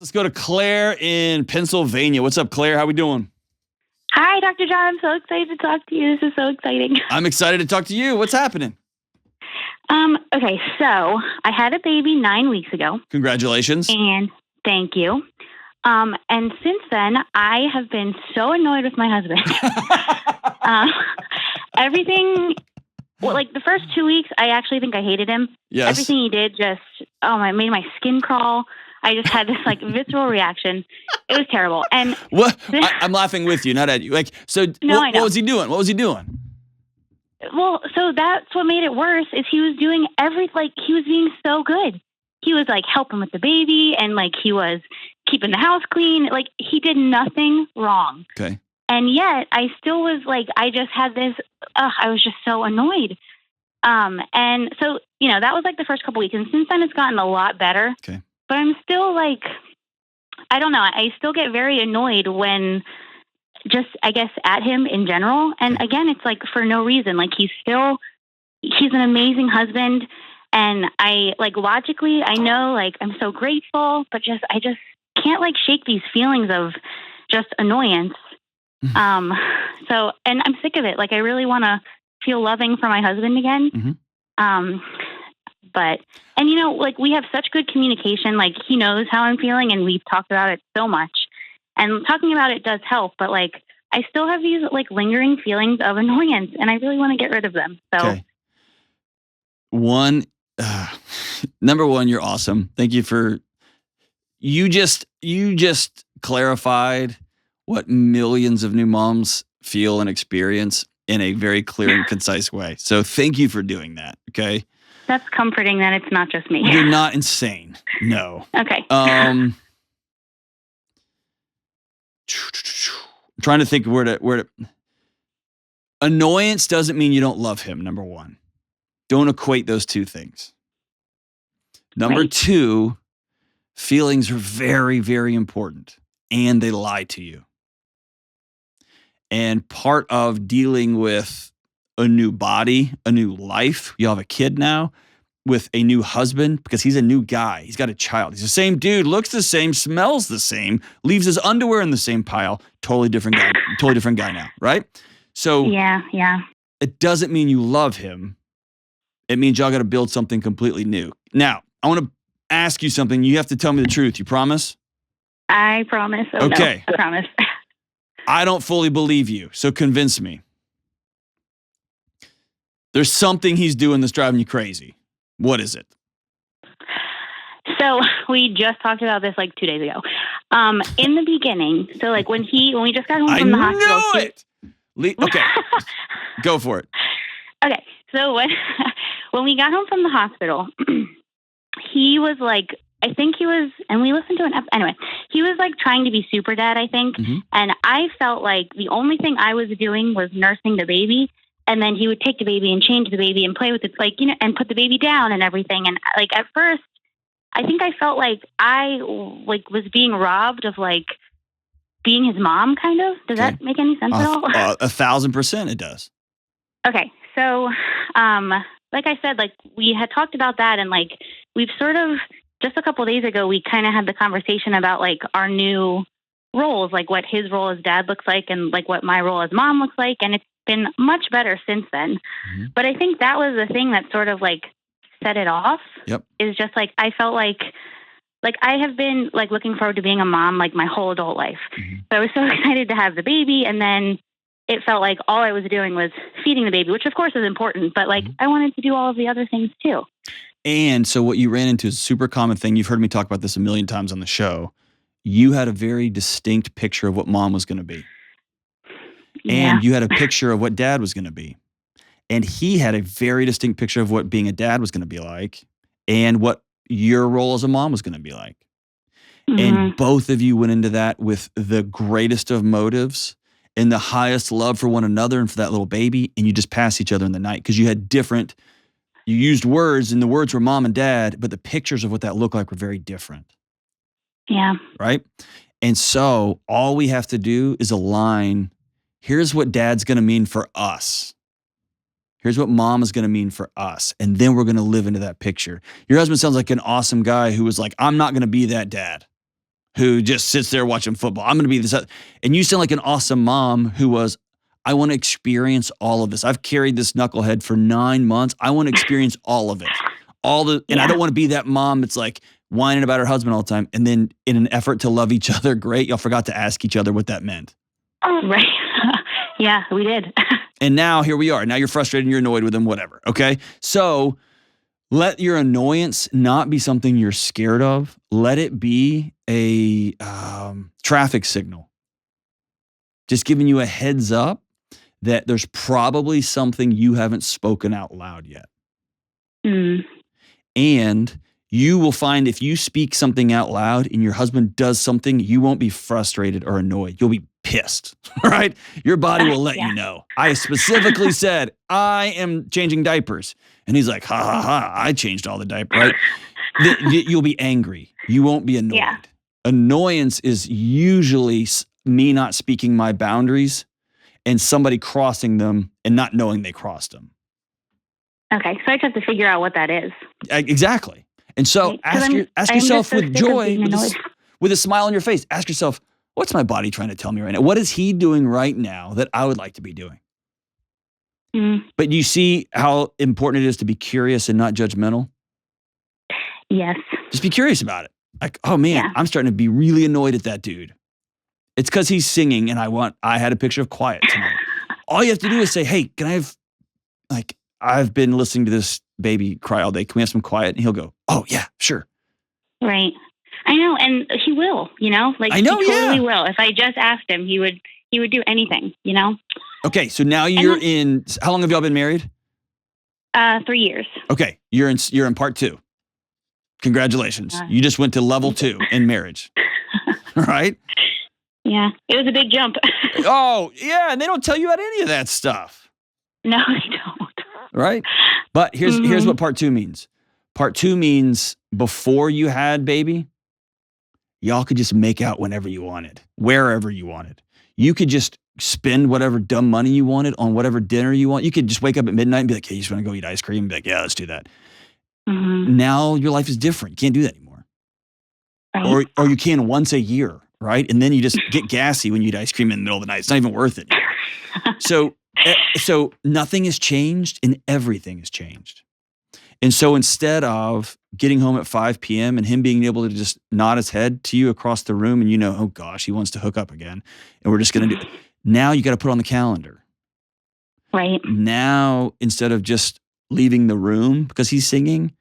Let's go to Claire in Pennsylvania. What's up, Claire? How we doing? Hi, Dr. John. I'm so excited to talk to you. This is so exciting. I'm excited to talk to you. What's happening? Okay, so I had a baby 9 weeks ago. Congratulations. And thank you. And since then, I have been so annoyed with my husband. Everything, like the first 2 weeks, I actually think I hated him. Yes. Everything he did it made my skin crawl. I just had this visceral reaction. It was terrible. And what? I'm laughing with you, not at you. What was he doing? What was he doing? Well, so that's what made it worse is he was doing he was being so good. He was helping with the baby and he was keeping the house clean. He did nothing wrong. Okay. And yet I still was I just had this, I was just so annoyed. And so, that was the first couple weeks. And since then it's gotten a lot better. Okay. But I'm still I don't know. I still get very annoyed when just, I guess, at him in general. And again, it's for no reason. He's an amazing husband. And I logically, I know I'm so grateful, but I just can't shake these feelings of just annoyance. And I'm sick of it. I really want to feel loving for my husband again. Mm-hmm. We have such good communication. He knows how I'm feeling and we've talked about it so much. And talking about it does help, but I still have these lingering feelings of annoyance and I really want to get rid of them. So okay. Number one, you're awesome. Thank you for, you just clarified what millions of new moms feel and experience in a very clear and concise way. So thank you for doing that. Okay. That's comforting that it's not just me. You're not insane. No. Okay. I'm trying to think where to. Annoyance doesn't mean you don't love him, number one. Don't equate those two things. Number two, feelings are very, very important and they lie to you. And part of dealing with a new body, a new life, you have a kid now, with a new husband, because he's a new guy. He's got a child. He's the same dude, looks the same, smells the same, leaves his underwear in the same pile. Totally different guy now, right? So yeah. It doesn't mean you love him. It means y'all got to build something completely new. Now, I want to ask you something. You have to tell me the truth. You promise? I promise. Oh, okay. No, I promise. I don't fully believe you, so convince me. There's something he's doing that's driving you crazy. What is it? So we just talked about this 2 days ago. In the beginning, so when we just got home from the hospital. I knew it! Okay, go for it. Okay, so when we got home from the hospital, he was I think he was, and we listened to anyway, he was trying to be super dad, I think. Mm-hmm. And I felt the only thing I was doing was nursing the baby. And then he would take the baby and change the baby and play with it, and put the baby down and everything. And at first, I think I felt I was being robbed of being his mom, kind of. Does that make any sense at all? 1,000% it does. Okay. So, like I said, we had talked about that and we've sort of, just a couple of days ago, we kind of had the conversation about our new roles, what his role as dad looks like and what my role as mom looks like. And it's been much better since then. Mm-hmm. But I think that was the thing that sort of set it off. Yep. Is just I felt I have been looking forward to being a mom my whole adult life. Mm-hmm. So I was so excited to have the baby. And then it felt all I was doing was feeding the baby, which of course is important, but mm-hmm. I wanted to do all of the other things too. And so what you ran into is a super common thing. You've heard me talk about this a million times on the show. You had a very distinct picture of what mom was going to be. Yeah. And you had a picture of what dad was going to be. And he had a very distinct picture of what being a dad was going to be like and what your role as a mom was going to be like. Mm-hmm. And both of you went into that with the greatest of motives and the highest love for one another and for that little baby. And you just passed each other in the night because you had you used words and the words were mom and dad, but the pictures of what that looked like were very different. Yeah. Right? And so all we have to do is align. Here's what dad's going to mean for us. Here's what mom is going to mean for us. And then we're going to live into that picture. Your husband sounds like an awesome guy who was I'm not going to be that dad. who just sits there watching football. I'm going to be this. And you sound like an awesome mom who was, I want to experience all of this. I've carried this knucklehead for 9 months. I want to experience all of it. And I don't want to be that mom that's like whining about her husband all the time. And then in an effort to love each other, great, y'all forgot to ask each other what that meant. Oh, right. Yeah, we did. And now here we are. Now you're frustrated and you're annoyed with him, whatever. Okay. So let your annoyance not be something you're scared of. Let it be a traffic signal. Just giving you a heads up that there's probably something you haven't spoken out loud yet. Mm. And you will find if you speak something out loud and your husband does something, you won't be frustrated or annoyed. You'll be pissed, right? Your body will let you know. I specifically said, I am changing diapers. And he's like, ha, ha, ha, I changed all the diapers, right? You'll be angry. You won't be annoyed. Yeah. Annoyance is usually me not speaking my boundaries and somebody crossing them and not knowing they crossed them. Okay, so I just have to figure out what that is. Exactly. And so ask yourself with joy, with a smile on your face, ask yourself, what's my body trying to tell me right now? What is he doing right now that I would like to be doing? Mm. But you see how important it is to be curious and not judgmental? Yes. Just be curious about it. Like, oh man, I'm starting to be really annoyed at that dude. It's because he's singing and I had a picture of quiet tonight. All you have to do is say, hey, can I have, I've been listening to this baby cry all day. Can we have some quiet? And he'll go, oh yeah, sure. Right. I know. And he will, like I know, he totally will. If I just asked him, he would do anything, Okay. So now you're how long have y'all been married? 3 years. Okay. You're in part 2. Congratulations. You just went to level 2 in marriage. Right? Yeah. It was a big jump. Oh yeah. And they don't tell you about any of that stuff. No, they don't. Right? But here's what part 2 means. Part 2 means before you had baby, y'all could just make out whenever you wanted, wherever you wanted. You could just spend whatever dumb money you wanted on whatever dinner you want. You could just wake up at midnight and be like, hey, you just want to go eat ice cream? And be like, yeah, let's do that. Mm-hmm. Now your life is different. You can't do that anymore. Right. Or you can once a year, right? And then you just get gassy when you eat ice cream in the middle of the night. It's not even worth it. So nothing has changed and everything has changed. And so instead of getting home at 5 p.m. and him being able to just nod his head to you across the room and oh gosh, he wants to hook up again. And we're just going to do it. Now you got to put on the calendar. Right. Now, instead of just leaving the room because he's singing,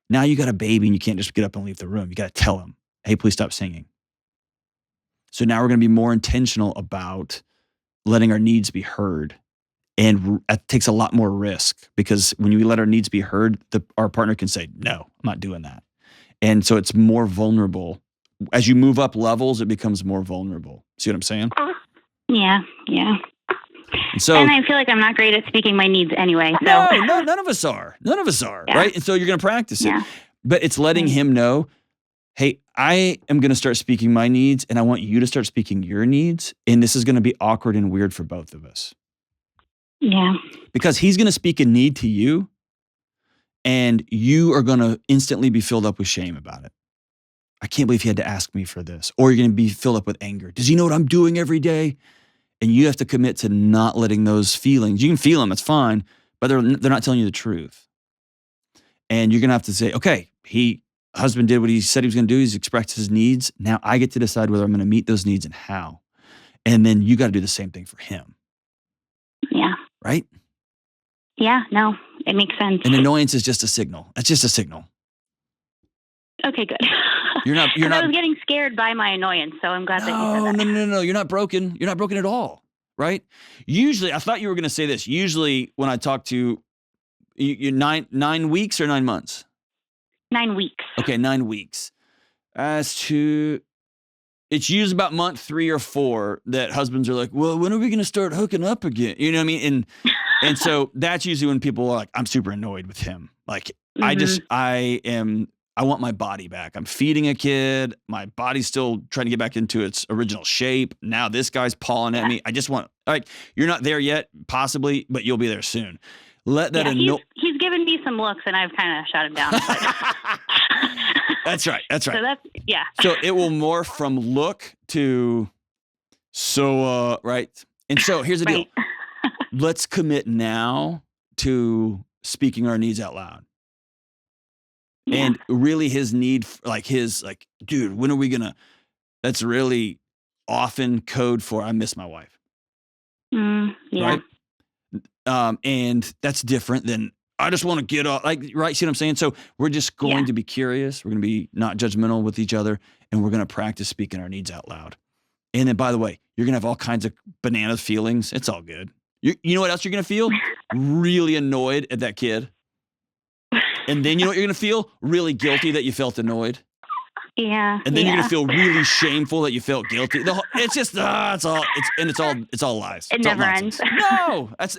now you got a baby and you can't just get up and leave the room. You got to tell him, hey, please stop singing. So now we're going to be more intentional about letting our needs be heard. And it takes a lot more risk because when we let our needs be heard, our partner can say, no, I'm not doing that. And so it's more vulnerable. As you move up levels, it becomes more vulnerable. See what I'm saying? Yeah. And I feel like I'm not great at speaking my needs anyway. So. No, none of us are. Yeah. Right? And so you're going to practice it. But it's letting him know, hey, I am going to start speaking my needs and I want you to start speaking your needs. And this is going to be awkward and weird for both of us. Yeah. Because he's going to speak a need to you and you are going to instantly be filled up with shame about it. I can't believe he had to ask me for this. Or you're going to be filled up with anger. Does he know what I'm doing every day? And you have to commit to not letting those feelings, you can feel them, it's fine, but they're not telling you the truth. And you're going to have to say, okay, husband did what he said he was going to do. He's expressed his needs. Now I get to decide whether I'm going to meet those needs and how. And then you got to do the same thing for him. Yeah. Right? Yeah, no, it makes sense. And annoyance is just a signal. It's just a signal. Okay, good. You're not. I was getting scared by my annoyance, so I'm glad that you said that. No. You're not broken. You're not broken at all, right? Usually, I thought you were going to say this. Usually, when I talk to you, 9 weeks or 9 months? 9 weeks. Okay, 9 weeks. It's usually about month 3 or 4 that husbands are like, well, when are we going to start hooking up again? You know what I mean? And so that's usually when people are like, I'm super annoyed with him. Like, I want my body back. I'm feeding a kid. My body's still trying to get back into its original shape. Now this guy's pawing at me. I just want, you're not there yet, possibly, but you'll be there soon. Let that he's given me some looks and I've kind of shot him down. That's right. So Yeah. So it will morph from look to right? And so here's the deal. Right. Let's commit now to speaking our needs out loud. Yeah. And really his need, dude, when are we gonna, that's really often code for I miss my wife. Yeah. Right? And that's different than I just want to get off, like, right? See what I'm saying? So we're just going to be curious. We're going to be not judgmental with each other, and we're going to practice speaking our needs out loud. And then, by the way, you're going to have all kinds of banana feelings. It's all good. You know what else you're going to feel? Really annoyed at that kid. And then you know what you're going to feel? Really guilty that you felt annoyed. Yeah. And then you're going to feel really shameful that you felt guilty. It's just, it's all lies. It never ends. No, that's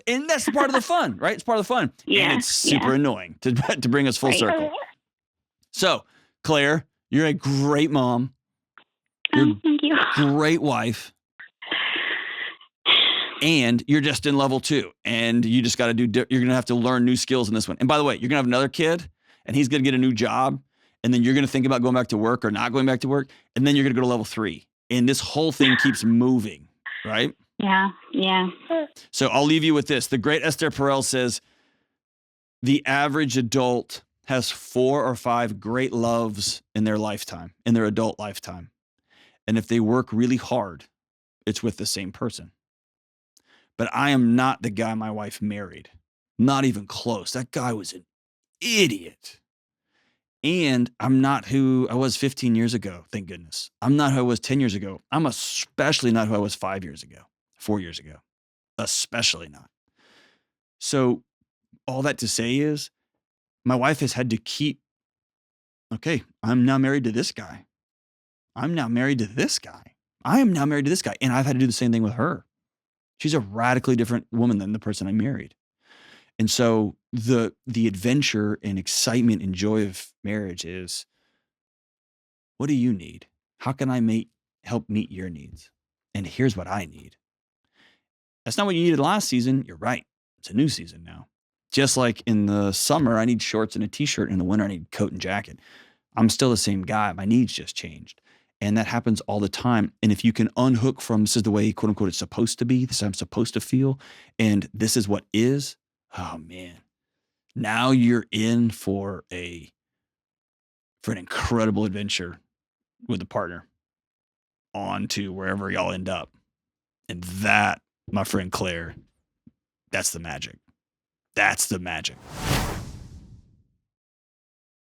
part of the fun, right? It's part of the fun. Yeah. And it's super annoying to bring us full circle. So, Claire, you're a great mom. You're thank you. Great wife. And you're just in level 2. And you just got to you're going to have to learn new skills in this one. And by the way, you're going to have another kid and he's going to get a new job. And then you're going to think about going back to work or not going back to work. And then you're going to go to level 3. And this whole thing keeps moving, right? Yeah. Yeah. So I'll leave you with this. The great Esther Perel says, the average adult has 4 or 5 great loves in their lifetime, in their adult lifetime. And if they work really hard, it's with the same person. But I am not the guy my wife married. Not even close. That guy was an idiot. And I'm not who I was 15 years ago, thank goodness. I'm not who I was 10 years ago. I'm especially not who I was 5 years ago, 4 years ago. Especially not. So all that to say is my wife has had to keep, okay, I'm now married to this guy. I'm now married to this guy. I am now married to this guy. And I've had to do the same thing with her. She's a radically different woman than the person I married. And so the adventure and excitement and joy of marriage is, what do you need? How can I help meet your needs? And here's what I need. That's not what you needed last season. You're right. It's a new season now. Just like in the summer, I need shorts and a t-shirt. In the winter, I need coat and jacket. I'm still the same guy. My needs just changed. And that happens all the time. And if you can unhook from this is the way, quote unquote, it's supposed to be, this is how I'm supposed to feel, and this is what is, oh man, now you're in for an incredible adventure with a partner on to wherever y'all end up. And that, my friend Claire, that's the magic. That's the magic.